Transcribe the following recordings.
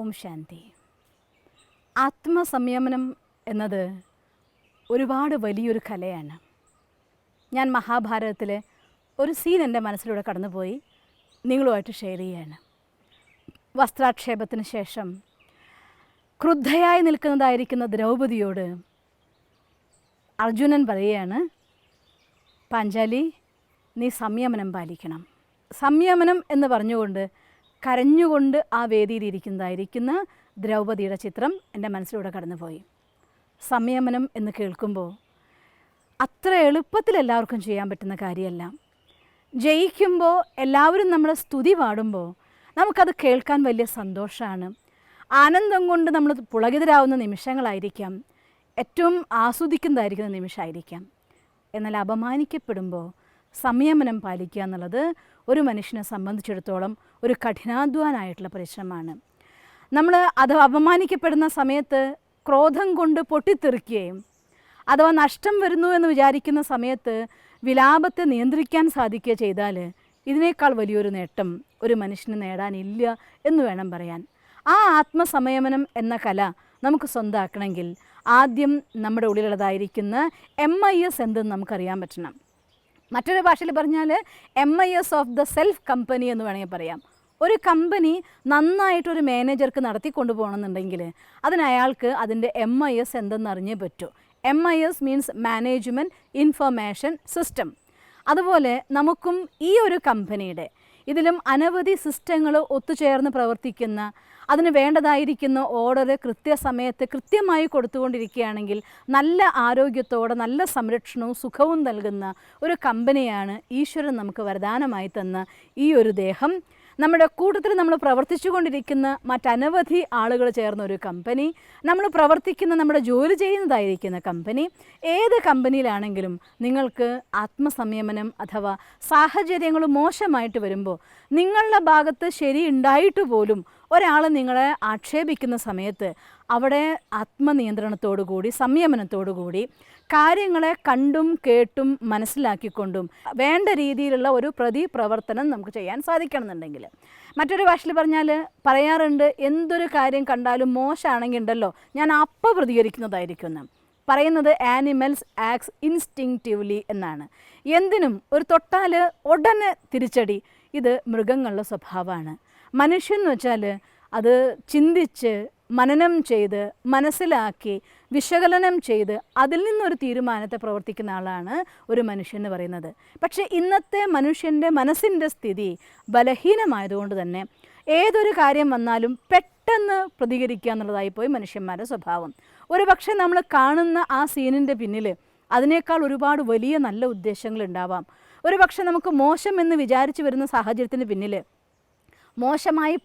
ഓം ശാന്തി. ആത്മസംയമനം എന്നത് ഒരുപാട് വലിയൊരു കലയാണ്. ഞാൻ മഹാഭാരതത്തിലെ ഒരു സീൻ എൻ്റെ മനസ്സിലൂടെ കടന്നുപോയി നിങ്ങളുമായിട്ട് ഷെയർ ചെയ്യുകയാണ്. വസ്ത്രാക്ഷേപത്തിന് ശേഷം ക്രുദ്ധയായി നിൽക്കുന്നതായിരിക്കുന്ന ദ്രൗപദിയോട് അർജുനൻ പറയുകയാണ്, പാഞ്ചാലി, നീ സംയമനം പാലിക്കണം. സംയമനം എന്ന് പറഞ്ഞുകൊണ്ട് കരഞ്ഞുകൊണ്ട് ആ വേദിയിലിരിക്കുന്നതായിരിക്കുന്ന ദ്രൗപദിയുടെ ചിത്രം എൻ്റെ മനസ്സിലൂടെ കടന്നുപോയി. സംയമനം എന്ന് കേൾക്കുമ്പോൾ അത്ര എളുപ്പത്തിൽ എല്ലാവർക്കും ചെയ്യാൻ പറ്റുന്ന കാര്യമല്ല. ജയിക്കുമ്പോൾ എല്ലാവരും നമ്മളെ സ്തുതി പാടുമ്പോൾ നമുക്കത് കേൾക്കാൻ വലിയ സന്തോഷമാണ്. ആനന്ദം കൊണ്ട് നമ്മൾ പുളകിതരാവുന്ന നിമിഷങ്ങളായിരിക്കാം, ഏറ്റവും ആസ്വദിക്കുന്നതായിരിക്കുന്ന നിമിഷമായിരിക്കാം. എന്നാൽ അപമാനിക്കപ്പെടുമ്പോൾ സംയമനം പാലിക്കുക എന്നുള്ളത് ഒരു മനുഷ്യനെ സംബന്ധിച്ചിടത്തോളം ഒരു കഠിനാധ്വാനമായിട്ടുള്ള പരിശ്രമമാണ്. നമ്മൾ അത് അപമാനിക്കപ്പെടുന്ന സമയത്ത് ക്രോധം കൊണ്ട് പൊട്ടിത്തെറിക്കുകയും അഥവാ നഷ്ടം വരുന്നു എന്ന് വിചാരിക്കുന്ന സമയത്ത് വിലാപത്തെ നിയന്ത്രിക്കാൻ സാധിക്കുക ചെയ്താൽ ഇതിനേക്കാൾ വലിയൊരു നേട്ടം ഒരു മനുഷ്യന് നേടാനില്ല എന്ന് വേണം പറയാൻ. ആ ആത്മസംയമനം എന്ന കല നമുക്ക് സ്വന്തമാക്കണമെങ്കിൽ ആദ്യം നമ്മുടെ ഉള്ളിലുള്ളതായിരിക്കുന്ന MIS എന്തെന്ന് നമുക്കറിയാൻ പറ്റണം. മറ്റൊരു ഭാഷയിൽ പറഞ്ഞാൽ MIS of the self company എന്ന് വേണമെങ്കിൽ പറയാം. ഒരു കമ്പനി നന്നായിട്ടൊരു മാനേജർക്ക് നടത്തിക്കൊണ്ടു പോകണമെന്നുണ്ടെങ്കിൽ അയാൾക്ക് അതിൻ്റെ MIS എന്തെന്ന് അറിഞ്ഞേ പറ്റൂ. MIS means management information system. അതുപോലെ നമുക്കും ഈ ഒരു കമ്പനിയുടെ ഇതിലും അനവധി സിസ്റ്റങ്ങൾ ഒത്തുചേർന്ന് പ്രവർത്തിക്കുന്ന, അതിന് വേണ്ടതായിരിക്കുന്ന ഓർഡർ കൃത്യസമയത്ത് കൃത്യമായി കൊടുത്തുകൊണ്ടിരിക്കുകയാണെങ്കിൽ നല്ല ആരോഗ്യത്തോടെ നല്ല സംരക്ഷണവും സുഖവും നൽകുന്ന ഒരു കമ്പനിയാണ് ഈശ്വരൻ നമുക്ക് വരദാനമായി തന്ന ഈ ഒരു ദേഹം. നമ്മുടെ കൂട്ടത്തിൽ നമ്മൾ പ്രവർത്തിച്ചു കൊണ്ടിരിക്കുന്ന മറ്റനവധി ആളുകൾ ചേർന്ന ഒരു കമ്പനി, നമ്മൾ പ്രവർത്തിക്കുന്ന നമ്മുടെ ജോലി ചെയ്യുന്നതായിരിക്കുന്ന കമ്പനി, ഏത് കമ്പനിയിലാണെങ്കിലും നിങ്ങൾക്ക് ആത്മസംയമനം അഥവാ സാഹചര്യങ്ങൾ മോശമായിട്ട് വരുമ്പോൾ നിങ്ങളുടെ ഭാഗത്ത് ശരി ഉണ്ടായിട്ട് പോലും ഒരാൾ നിങ്ങളെ ആക്ഷേപിക്കുന്ന സമയത്ത് അവിടെ ആത്മനിയന്ത്രണത്തോടു കൂടി സംയമനത്തോടു കൂടി കാര്യങ്ങളെ കണ്ടും കേട്ടും മനസ്സിലാക്കിക്കൊണ്ടും വേണ്ട രീതിയിലുള്ള ഒരു പ്രതിപ്രവർത്തനം നമുക്ക് ചെയ്യാൻ സാധിക്കണമെന്നുണ്ടെങ്കിൽ, മറ്റൊരു ഭാഷയിൽ പറഞ്ഞാൽ പറയാറുണ്ട്, എന്തൊരു കാര്യം കണ്ടാലും മോശമാണെങ്കിൽ ഉണ്ടല്ലോ ഞാൻ അപ്പം പ്രതികരിക്കുന്നതായിരിക്കും പറയുന്നത്. ആനിമൽസ് ആക്ട്സ് ഇൻസ്റ്റിങ്ക്റ്റീവ്ലി എന്നാണ്. എന്തിനും ഒരു തൊട്ടാൽ ഉടനെ തിരിച്ചടി, ഇത് മൃഗങ്ങളുടെ സ്വഭാവമാണ്. മനുഷ്യൻ എന്ന് വെച്ചാൽ അത് ചിന്തിച്ച് മനനം ചെയ്ത് മനസ്സിലാക്കി വിശകലനം ചെയ്ത് അതിൽ നിന്നൊരു തീരുമാനത്തെ പ്രവർത്തിക്കുന്ന ആളാണ് ഒരു മനുഷ്യൻ എന്ന് പറയുന്നത്. പക്ഷേ ഇന്നത്തെ മനുഷ്യൻ്റെ മനസ്സിൻ്റെ സ്ഥിതി ബലഹീനമായതുകൊണ്ട് തന്നെ ഏതൊരു കാര്യം വന്നാലും പെട്ടെന്ന് പ്രതികരിക്കുക എന്നുള്ളതായിപ്പോയി മനുഷ്യന്മാരുടെ സ്വഭാവം. ഒരു പക്ഷേ നമ്മൾ കാണുന്ന ആ സീനിൻ്റെ പിന്നിൽ അതിനേക്കാൾ ഒരുപാട് വലിയ നല്ല ഉദ്ദേശങ്ങൾ ഉണ്ടാവാം. ഒരു പക്ഷേ നമുക്ക് മോശം എന്ന് വിചാരിച്ചു വരുന്ന സാഹചര്യത്തിന് പിന്നിൽ, മോശമായി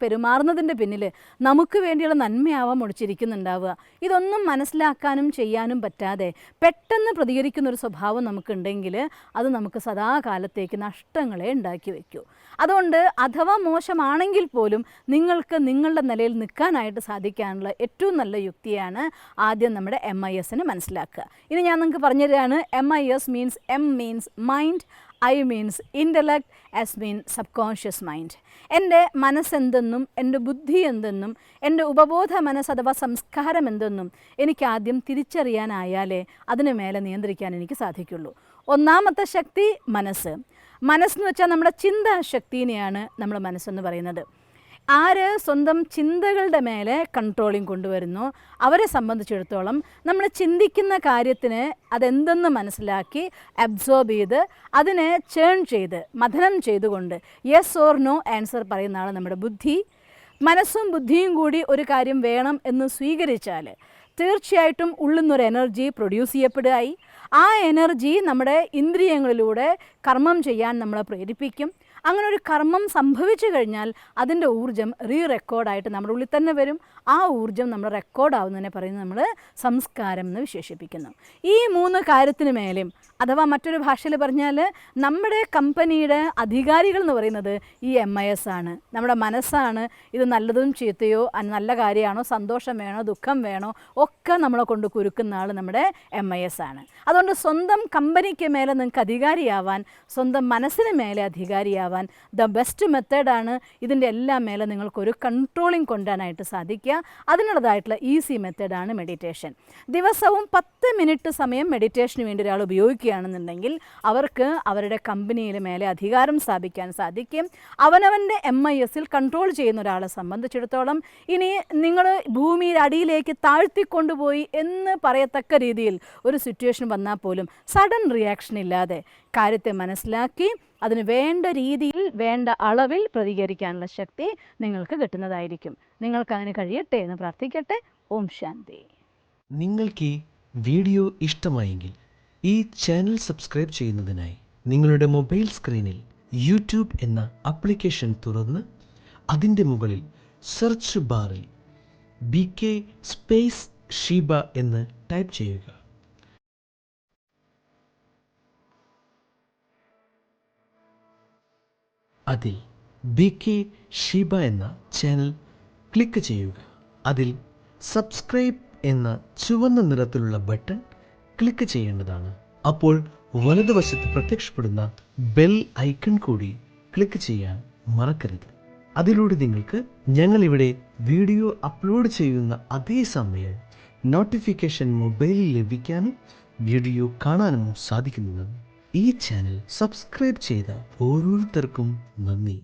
പെരുമാറുന്നതിൻ്റെ പിന്നിൽ നമുക്ക് വേണ്ടിയുള്ള നന്മയാവാൻ ഒളിച്ചിരിക്കുന്നുണ്ടാവുക. ഇതൊന്നും മനസ്സിലാക്കാനും ചെയ്യാനും പറ്റാതെ പെട്ടെന്ന് പ്രതികരിക്കുന്നൊരു സ്വഭാവം നമുക്കുണ്ടെങ്കിൽ അത് നമുക്ക് സദാകാലത്തേക്ക് നഷ്ടങ്ങളെ ഉണ്ടാക്കി വയ്ക്കൂ. അതുകൊണ്ട് അഥവാ മോശമാണെങ്കിൽ പോലും നിങ്ങൾക്ക് നിങ്ങളുടെ നിലയിൽ നിൽക്കാനായിട്ട് സാധിക്കാനുള്ള ഏറ്റവും നല്ല യുക്തിയാണ് ആദ്യം നമ്മുടെ MISനെ മനസ്സിലാക്കുക. ഇനി ഞാൻ നിങ്ങൾക്ക് പറഞ്ഞു തരികയാണ്. MIS means M means mind, I means intellect, S means subconscious mind. എൻ്റെ മനസ്സെന്തെന്നും എൻ്റെ ബുദ്ധി എന്തെന്നും എൻ്റെ ഉപബോധ മനസ്സ് അഥവാ സംസ്കാരം എന്തെന്നും എനിക്ക് ആദ്യം തിരിച്ചറിയാനായാലേ അതിന് മേലെ നിയന്ത്രിക്കാൻ എനിക്ക് സാധിക്കുള്ളൂ. ഒന്നാമത്തെ ശക്തി മനസ്സ്. മനസ്സെന്ന് വെച്ചാൽ നമ്മുടെ ചിന്താശക്തിനെയാണ് നമ്മൾ മനസ്സെന്ന് പറയുന്നത്. ആര് സ്വന്തം ചിന്തകളുടെ മേലെ കൺട്രോളിങ് കൊണ്ടുവരുന്നു അവരെ സംബന്ധിച്ചിടത്തോളം നമ്മൾ ചിന്തിക്കുന്ന കാര്യത്തിന് അതെന്തെന്ന് മനസ്സിലാക്കി അബ്സോർബ് ചെയ്ത് അതിനെ ചേൺ ചെയ്ത് മഥനം ചെയ്തുകൊണ്ട് യെസ് ഓർ നോ ആൻസർ പറയുന്ന ആൾ നമ്മുടെ ബുദ്ധി. മനസ്സും ബുദ്ധിയും കൂടി ഒരു കാര്യം വേണം എന്ന് സ്വീകരിച്ചാൽ തീർച്ചയായിട്ടും ഉള്ളിൽ നിന്നൊരു എനർജി പ്രൊഡ്യൂസ് ചെയ്യപ്പെടുകയായി. ആ എനർജി നമ്മുടെ ഇന്ദ്രിയങ്ങളിലൂടെ കർമ്മം ചെയ്യാൻ നമ്മളെ പ്രേരിപ്പിക്കും. അങ്ങനെ ഒരു കർമ്മം സംഭവിച്ചു കഴിഞ്ഞാൽ അതിൻ്റെ ഊർജ്ജം റെക്കോർഡായിട്ട് നമ്മുടെ ഉള്ളിൽ തന്നെ വരും. ആ ഊർജ്ജം നമ്മൾ റെക്കോർഡാവുന്നതിനെ പറയുന്നത് നമ്മൾ സംസ്കാരം എന്ന് വിശേഷിപ്പിക്കുന്നു. ഈ 3 കാര്യത്തിന് മേലെയും അഥവാ മറ്റൊരു ഭാഷയിൽ പറഞ്ഞാൽ നമ്മുടെ കമ്പനിയുടെ അധികാരികൾ എന്ന് പറയുന്നത് ഈ MIS ആണ്, നമ്മുടെ മനസ്സാണ്. ഇത് നല്ലതും ചീത്തയോ നല്ല കാര്യമാണോ സന്തോഷം വേണോ ദുഃഖം വേണോ ഒക്കെ നമ്മളെ കൊണ്ട് കുരുക്കുന്ന ആൾ നമ്മുടെ MIS ആണ്. അതുകൊണ്ട് സ്വന്തം കമ്പനിക്ക് മേലെ നിങ്ങൾക്ക് അധികാരിയാവാൻ സ്വന്തം മനസ്സിന് മേലെ അധികാരിയാവാൻ ആവാൻ ദ ബെസ്റ്റ് മെത്തേഡാണ്. ഇതിൻ്റെ എല്ലാം മേലെ നിങ്ങൾക്കൊരു കൺട്രോളിങ് കൊണ്ടുവരാനായിട്ട് സാധിക്കുക. അതിനുള്ളതായിട്ടുള്ള ഈസി മെത്തേഡാണ് മെഡിറ്റേഷൻ. ദിവസവും 10 മിനിറ്റ് സമയം മെഡിറ്റേഷന് വേണ്ടി ഒരാൾ ഉപയോഗിക്കുകയാണെന്നുണ്ടെങ്കിൽ അവർക്ക് അവരുടെ കമ്പനിയിൽ മേലെ അധികാരം സ്ഥാപിക്കാൻ സാധിക്കും. അവനവൻ്റെ MIS-ൽ കൺട്രോൾ ചെയ്യുന്ന ഒരാളെ സംബന്ധിച്ചിടത്തോളം ഇനി നിങ്ങൾ ഭൂമിയുടെ അടിയിലേക്ക് താഴ്ത്തിക്കൊണ്ടുപോയി എന്ന് പറയത്തക്ക രീതിയിൽ ഒരു സിറ്റുവേഷൻ വന്നാൽ പോലും സഡൻ റിയാക്ഷൻ ഇല്ലാതെ കാര്യത്തെ മനസ്സിലാക്കി അതിന് വേണ്ട രീതിയിൽ വേണ്ട അളവിൽ പ്രതികരിക്കാനുള്ള ശക്തി നിങ്ങൾക്ക് കിട്ടുന്നതായിരിക്കും. നിങ്ങൾക്ക് അതിന് കഴിയട്ടെ എന്ന് പ്രാർത്ഥിക്കട്ടെ. ഓം ശാന്തി. നിങ്ങൾക്ക് ഈ വീഡിയോ ഇഷ്ടമായെങ്കിൽ ഈ ചാനൽ സബ്സ്ക്രൈബ് ചെയ്യുന്നതിനായി നിങ്ങളുടെ മൊബൈൽ സ്ക്രീനിൽ യൂട്യൂബ് എന്ന ആപ്ലിക്കേഷൻ തുറന്ന് അതിൻ്റെ മുകളിൽ സെർച്ച് ബാറിൽ BK സ്പേസ് ഷീബ എന്ന് ടൈപ്പ് ചെയ്യുക. അതിൽ BK ഷീബ എന്ന ചാനൽ ക്ലിക്ക് ചെയ്യുക. അതിൽ സബ്സ്ക്രൈബ് എന്ന ചുവന്ന നിറത്തിലുള്ള ബട്ടൺ ക്ലിക്ക് ചെയ്യേണ്ടതാണ്. അപ്പോൾ വലതുവശത്ത് പ്രത്യക്ഷപ്പെടുന്ന ബെൽ ഐക്കൺ കൂടി ക്ലിക്ക് ചെയ്യാൻ മറക്കരുത്. അതിലൂടെ നിങ്ങൾക്ക് ഞങ്ങളിവിടെ വീഡിയോ അപ്ലോഡ് ചെയ്യുന്ന അതേ സമയം നോട്ടിഫിക്കേഷൻ മൊബൈലിൽ ലഭിക്കാനും വീഡിയോ കാണാനും സാധിക്കുന്നതാണ്. ഈ ചാനൽ സബ്സ്ക്രൈബ് ചെയ്ത ഓരോരുത്തർക്കും നന്ദി.